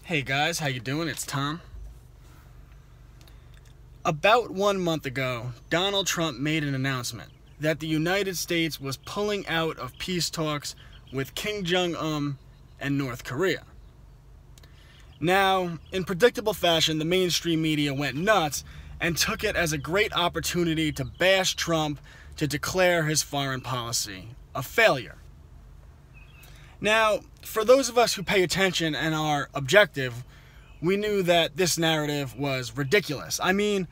Hey guys, how you doing? It's Tom. About 1 month ago, Donald Trump made an announcement that the United States was pulling out of peace talks with Kim Jong-un and North Korea. Now, in predictable fashion, the mainstream media went nuts and took it as a great opportunity to bash Trump to declare his foreign policy a failure. Now, for those of us who pay attention and are objective, we knew that this narrative was ridiculous. I mean,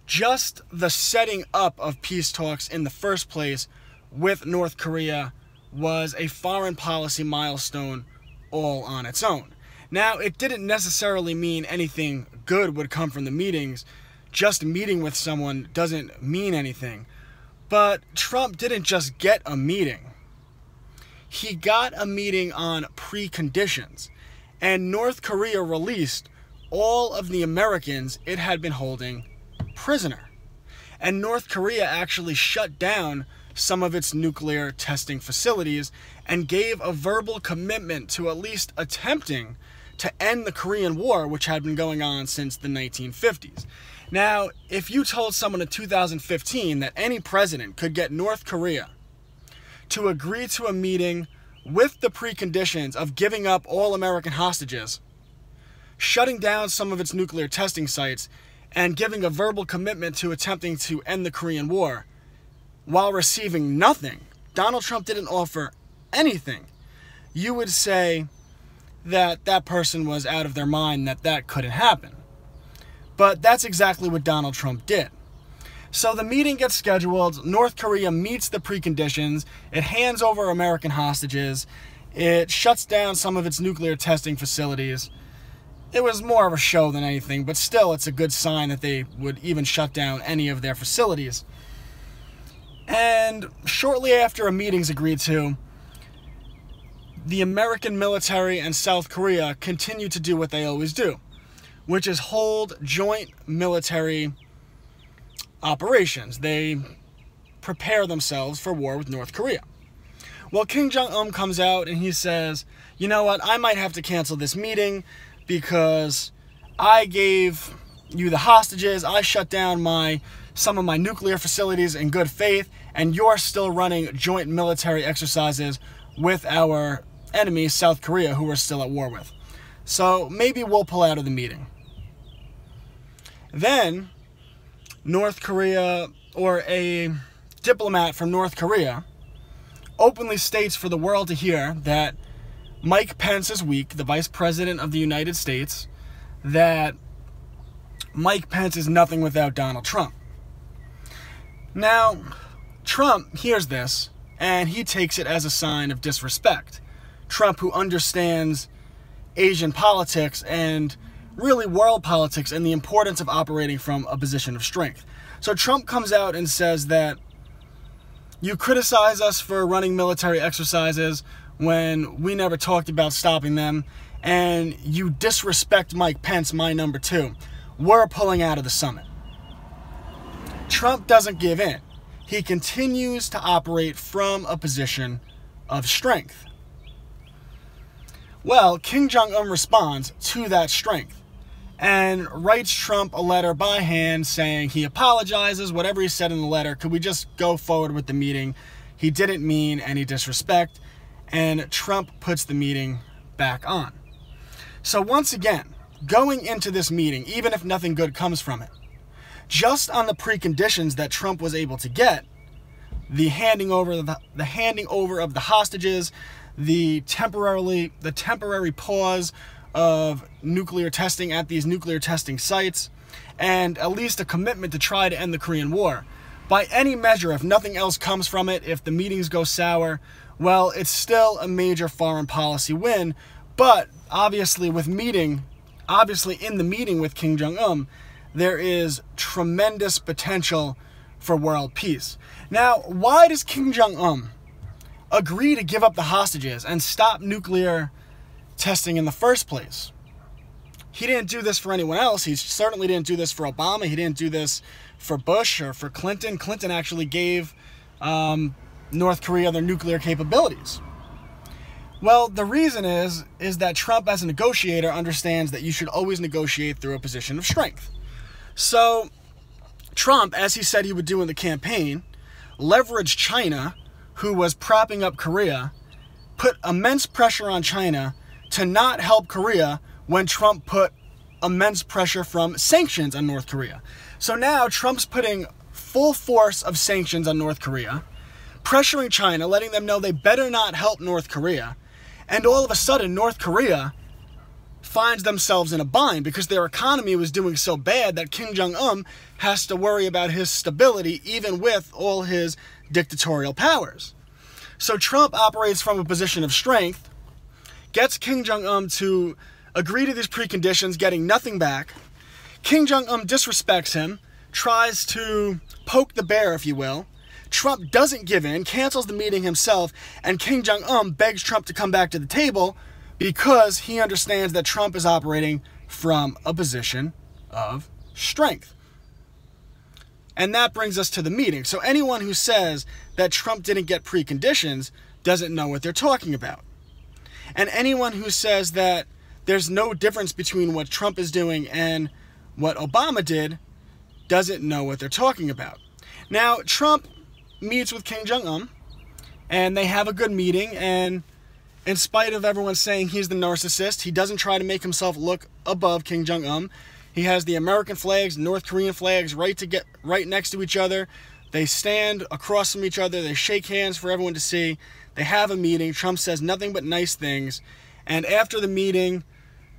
just the setting up of peace talks in the first place with North Korea was a foreign policy milestone all on its own. Now, it didn't necessarily mean anything good would come from the meetings. Just meeting with someone doesn't mean anything. But Trump didn't just get a meeting. He got a meeting on preconditions, and North Korea released all of the Americans it had been holding prisoner. And North Korea actually shut down some of its nuclear testing facilities and gave a verbal commitment to at least attempting to end the Korean War, which had been going on since the 1950s. Now, if you told someone in 2015 that any president could get North Korea to agree to a meeting with the preconditions of giving up all American hostages, shutting down some of its nuclear testing sites, and giving a verbal commitment to attempting to end the Korean War, while receiving nothing, Donald Trump didn't offer anything, you would say that that person was out of their mind, that that couldn't happen. But that's exactly what Donald Trump did. So the meeting gets scheduled, North Korea meets the preconditions, it hands over American hostages, it shuts down some of its nuclear testing facilities. It was more of a show than anything, but still it's a good sign that they would even shut down any of their facilities. And shortly after a meeting's agreed to, the American military and South Korea continue to do what they always do, which is hold joint military operations. They prepare themselves for war with North Korea. Well, Kim Jong-un comes out and he says, you know what, I might have to cancel this meeting because I gave you the hostages, I shut down some of my nuclear facilities in good faith, and you're still running joint military exercises with our enemy, South Korea, who we're still at war with. So maybe we'll pull out of the meeting. Then North Korea, or a diplomat from North Korea, openly states for the world to hear that Mike Pence is weak, the Vice President of the United States, that Mike Pence is nothing without Donald Trump. Now, Trump hears this, and he takes it as a sign of disrespect. Trump, who understands Asian politics and really world politics and the importance of operating from a position of strength. So Trump comes out and says that you criticize us for running military exercises when we never talked about stopping them, and you disrespect Mike Pence, my number two. We're pulling out of the summit. Trump doesn't give in. He continues to operate from a position of strength. Well, Kim Jong-un responds to that strength and writes Trump a letter by hand saying he apologizes, whatever he said in the letter, could we just go forward with the meeting? He didn't mean any disrespect, and Trump puts the meeting back on. So once again, going into this meeting, even if nothing good comes from it, just on the preconditions that Trump was able to get, the handing over of the hostages, the temporary pause of nuclear testing at these nuclear testing sites, and at least a commitment to try to end the Korean War. By any measure, if nothing else comes from it, if the meetings go sour, well, it's still a major foreign policy win. But obviously in the meeting with Kim Jong-un, there is tremendous potential for world peace. Now, why does Kim Jong-un agree to give up the hostages and stop nuclear testing in the first place? He didn't do this for anyone else. He certainly didn't do this for Obama. He didn't do this for Bush or for Clinton. Clinton actually gave North Korea their nuclear capabilities. Well, the reason is that Trump, as a negotiator, understands that you should always negotiate through a position of strength. So Trump, as he said he would do in the campaign, leveraged China, who was propping up Korea, put immense pressure on China to not help Korea when Trump put immense pressure from sanctions on North Korea. So now Trump's putting full force of sanctions on North Korea, pressuring China, letting them know they better not help North Korea. And all of a sudden, North Korea finds themselves in a bind because their economy was doing so bad that Kim Jong-un has to worry about his stability even with all his dictatorial powers. So Trump operates from a position of strength, gets Kim Jong-un to agree to these preconditions, getting nothing back. Kim Jong-un disrespects him, tries to poke the bear, if you will. Trump doesn't give in, cancels the meeting himself, and Kim Jong-un begs Trump to come back to the table because he understands that Trump is operating from a position of strength. And that brings us to the meeting. So anyone who says that Trump didn't get preconditions doesn't know what they're talking about. And anyone who says that there's no difference between what Trump is doing and what Obama did doesn't know what they're talking about. Now, Trump meets with Kim Jong-un, and they have a good meeting, and in spite of everyone saying he's the narcissist, he doesn't try to make himself look above Kim Jong-un. He has the American flags, North Korean flags right next to each other. They stand across from each other. They shake hands for everyone to see. They have a meeting. Trump says nothing but nice things. And after the meeting,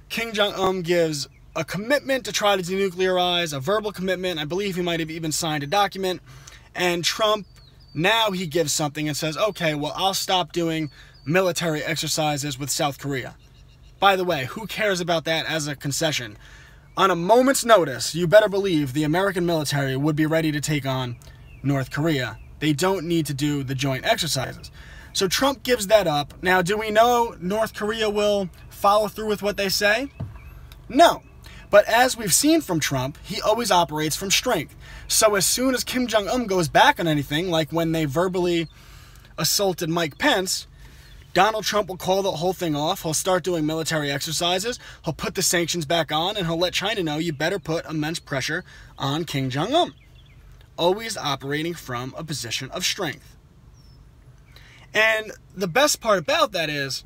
Kim Jong-un gives a commitment to try to denuclearize, a verbal commitment. I believe he might have even signed a document. And Trump, now he gives something and says, okay, well, I'll stop doing military exercises with South Korea. By the way, who cares about that as a concession? On a moment's notice, you better believe the American military would be ready to take on North Korea. They don't need to do the joint exercises. So Trump gives that up. Now, do we know North Korea will follow through with what they say? No. But as we've seen from Trump, he always operates from strength. So as soon as Kim Jong-un goes back on anything, like when they verbally assaulted Mike Pence, Donald Trump will call the whole thing off. He'll start doing military exercises. He'll put the sanctions back on, and he'll let China know you better put immense pressure on Kim Jong-un. Always operating from a position of strength. And the best part about that is,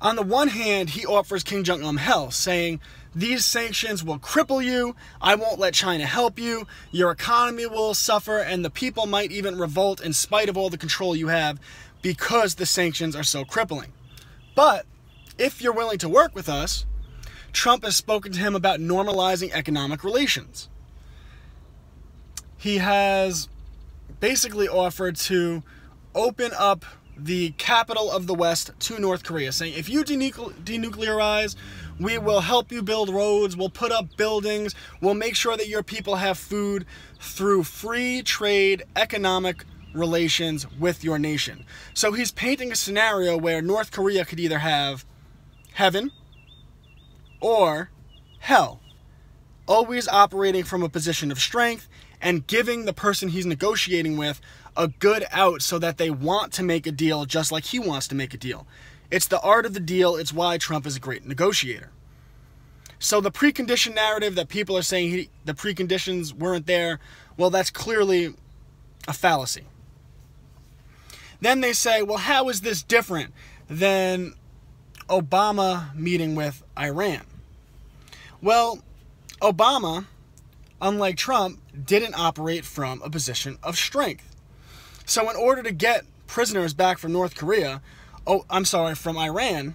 on the one hand, he offers Kim Jong-un hell, saying, these sanctions will cripple you, I won't let China help you, your economy will suffer, and the people might even revolt in spite of all the control you have because the sanctions are so crippling. But if you're willing to work with us, Trump has spoken to him about normalizing economic relations. He has basically offered to open up the capital of the West to North Korea, saying, if you denuclearize, we will help you build roads, we'll put up buildings, we'll make sure that your people have food through free trade economic relations with your nation. So he's painting a scenario where North Korea could either have heaven or hell, always operating from a position of strength and giving the person he's negotiating with a good out so that they want to make a deal just like he wants to make a deal. It's the art of the deal. It's why Trump is a great negotiator. So the precondition narrative that people are saying the preconditions weren't there, well, that's clearly a fallacy. Then they say, well, how is this different than Obama meeting with Iran? Well, Obama, unlike Trump, didn't operate from a position of strength. So in order to get prisoners back from North Korea, from Iran,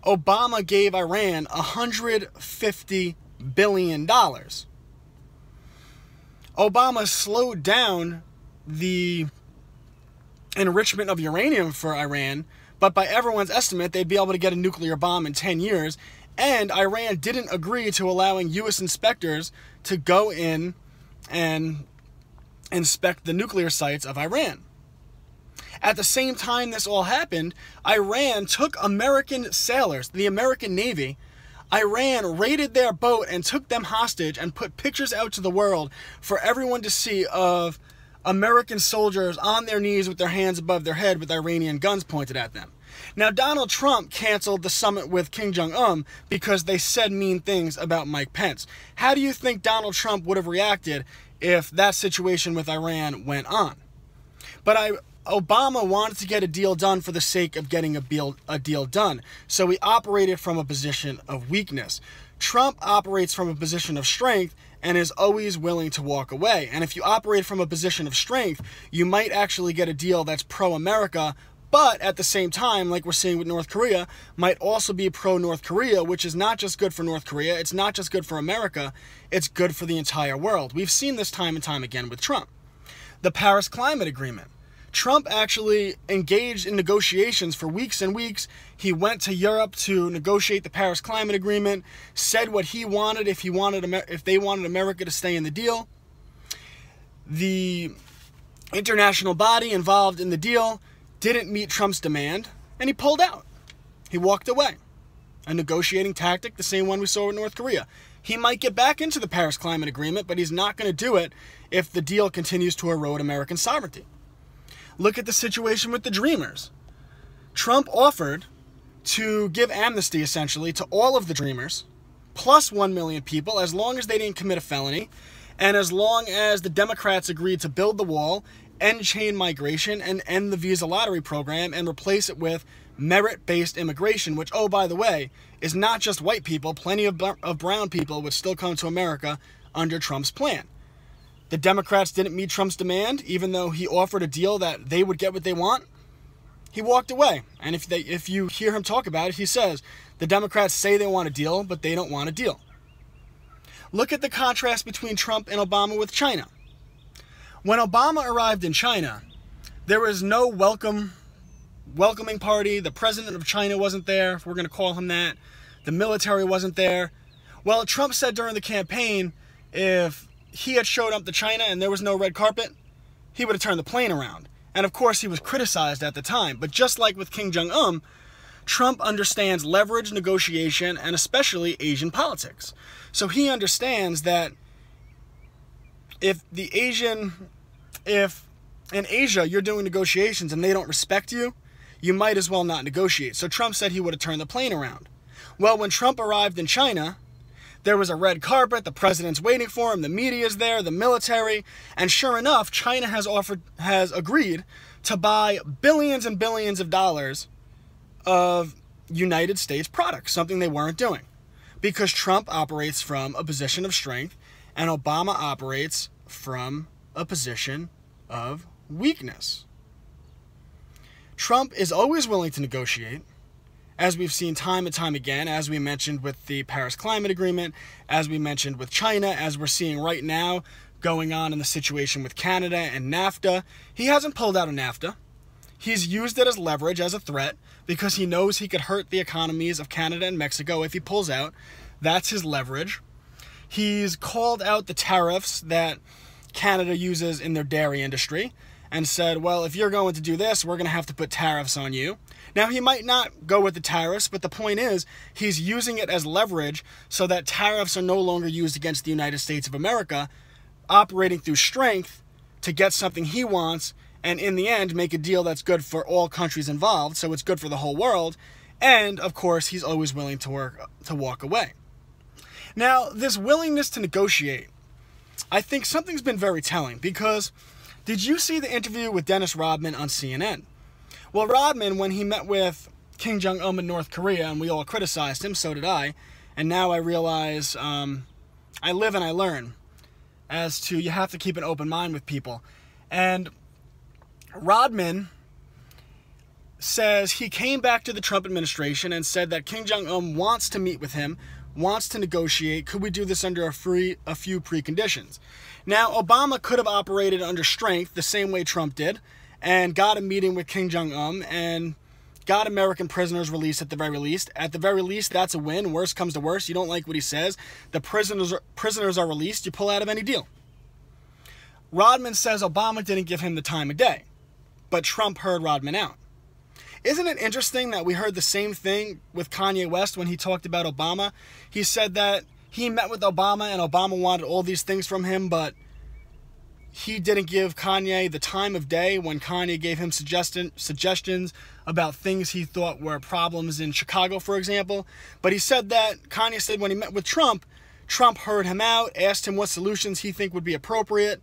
Obama gave Iran $150 billion. Obama slowed down the enrichment of uranium for Iran, but by everyone's estimate, they'd be able to get a nuclear bomb in 10 years, and Iran didn't agree to allowing U.S. inspectors to go in and inspect the nuclear sites of Iran. At the same time this all happened, Iran took American sailors, the American Navy. Iran raided their boat and took them hostage and put pictures out to the world for everyone to see of American soldiers on their knees with their hands above their head with Iranian guns pointed at them. Now, Donald Trump canceled the summit with Kim Jong-un because they said mean things about Mike Pence. How do you think Donald Trump would have reacted if that situation with Iran went on? But Obama wanted to get a deal done for the sake of getting a deal done, so he operated from a position of weakness. Trump operates from a position of strength and is always willing to walk away. And if you operate from a position of strength, you might actually get a deal that's pro-America, but at the same time, like we're seeing with North Korea, might also be pro-North Korea, which is not just good for North Korea, it's not just good for America, it's good for the entire world. We've seen this time and time again with Trump. The Paris Climate Agreement. Trump actually engaged in negotiations for weeks and weeks. He went to Europe to negotiate the Paris Climate Agreement, said what he wanted if they wanted America to stay in the deal. The international body involved in the deal didn't meet Trump's demand, and he pulled out. He walked away. A negotiating tactic, the same one we saw with North Korea. He might get back into the Paris Climate Agreement, but he's not going to do it if the deal continues to erode American sovereignty. Look at the situation with the Dreamers. Trump offered to give amnesty, essentially, to all of the Dreamers, plus 1 million people, as long as they didn't commit a felony, and as long as the Democrats agreed to build the wall, end chain migration, and end the visa lottery program, and replace it with merit-based immigration, which, oh, by the way, is not just white people. Plenty of brown people would still come to America under Trump's plan. The Democrats didn't meet Trump's demand, even though he offered a deal that they would get what they want. He walked away. And if you hear him talk about it, he says, the Democrats say they want a deal, but they don't want a deal. Look at the contrast between Trump and Obama with China. When Obama arrived in China, there was no welcoming party. The president of China wasn't there, if we're going to call him that. The military wasn't there. Well, Trump said during the campaign, if he had showed up to China and there was no red carpet, he would have turned the plane around. And of course, he was criticized at the time. But just like with Kim Jong-un, Trump understands leverage, negotiation, and especially Asian politics. So he understands that if in Asia you're doing negotiations and they don't respect you, you might as well not negotiate. So Trump said he would have turned the plane around. Well, when Trump arrived in China, there was a red carpet, the president's waiting for him, the media's there, the military, and sure enough, China has agreed to buy billions and billions of dollars of United States products, something they weren't doing. Because Trump operates from a position of strength and Obama operates from a position of weakness. Trump is always willing to negotiate, as we've seen time and time again, as we mentioned with the Paris Climate Agreement, as we mentioned with China, as we're seeing right now going on in the situation with Canada and NAFTA. He hasn't pulled out of NAFTA. He's used it as leverage, as a threat, because he knows he could hurt the economies of Canada and Mexico if he pulls out. That's his leverage. He's called out the tariffs that Canada uses in their dairy industry and said, well, if you're going to do this, we're going to have to put tariffs on you. Now, he might not go with the tariffs, but the point is he's using it as leverage so that tariffs are no longer used against the United States of America, operating through strength to get something he wants, and in the end, make a deal that's good for all countries involved, so it's good for the whole world. And, of course, he's always willing to walk away. Now, this willingness to negotiate, I think something's been very telling, because did you see the interview with Dennis Rodman on CNN? Well, Rodman, when he met with Kim Jong-un in North Korea, and we all criticized him, so did I, and now I realize I live and I learn as to you have to keep an open mind with people. And Rodman says he came back to the Trump administration and said that Kim Jong-un wants to meet with him, wants to negotiate. Could we do this under a few preconditions? Now, Obama could have operated under strength the same way Trump did and got a meeting with Kim Jong-un and got American prisoners released at the very least. At the very least, that's a win. Worst comes to worst, you don't like what he says, the prisoners are released, you pull out of any deal. Rodman says Obama didn't give him the time of day, but Trump heard Rodman out. Isn't it interesting that we heard the same thing with Kanye West when he talked about Obama? He said that he met with Obama and Obama wanted all these things from him, but he didn't give Kanye the time of day when Kanye gave him suggestions about things he thought were problems in Chicago, for example. But he said that, Kanye said when he met with Trump, Trump heard him out, asked him what solutions he think would be appropriate.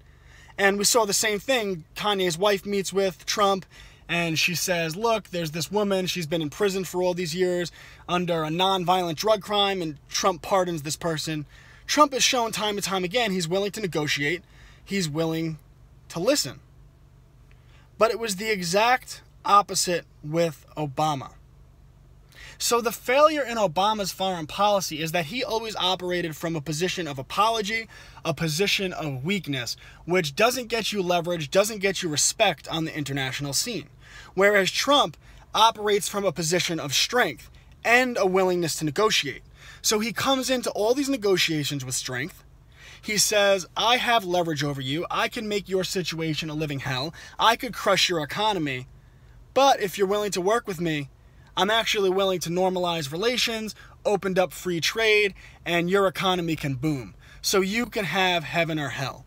And we saw the same thing. Kanye's wife meets with Trump, and she says, look, there's this woman, she's been in prison for all these years under a non-violent drug crime, and Trump pardons this person. Trump has shown time and time again he's willing to negotiate, he's willing to listen. But it was the exact opposite with Obama. So the failure in Obama's foreign policy is that he always operated from a position of apology, a position of weakness, which doesn't get you leverage, doesn't get you respect on the international scene. Whereas Trump operates from a position of strength and a willingness to negotiate. So he comes into all these negotiations with strength. He says, I have leverage over you. I can make your situation a living hell. I could crush your economy. But if you're willing to work with me, I'm actually willing to normalize relations, opened up free trade, and your economy can boom. So you can have heaven or hell.